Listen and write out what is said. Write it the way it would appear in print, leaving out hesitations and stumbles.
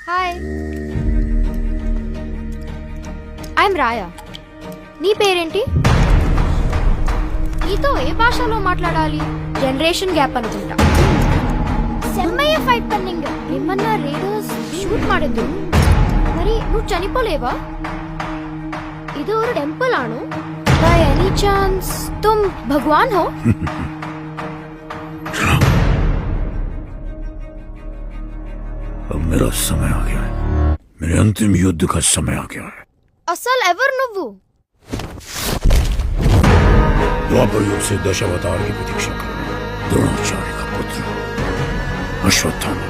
Hi, I'm రాయా. నీ పేరేంటి? నీతో ఏ భాషలో మాట్లాడాలి? జనరేషన్ గ్యాప్ అనుకుంటా. సెమ్మయ్య ఫైట్ పన్నింగ్ ఏమన్నా రేడర్స్ షూట్ ಮಾಡಿದ್ರು. మరి నువ్వు చనిపోలేవా? ఇది ఒక టెంపుల్ ఆను. బై ఎనీ ఛాన్స్ తుమ్ భగవాన్ హో? अब मेरा समय आ गया है. मेरे अंतिम युद्ध का समय आ गया है. అసలు ఎవరు నువ్వు? द्वापर युग से दशावतार की प्रतीक्षा कर द्रोणाचार्य का पुत्र अश्वत्थामा.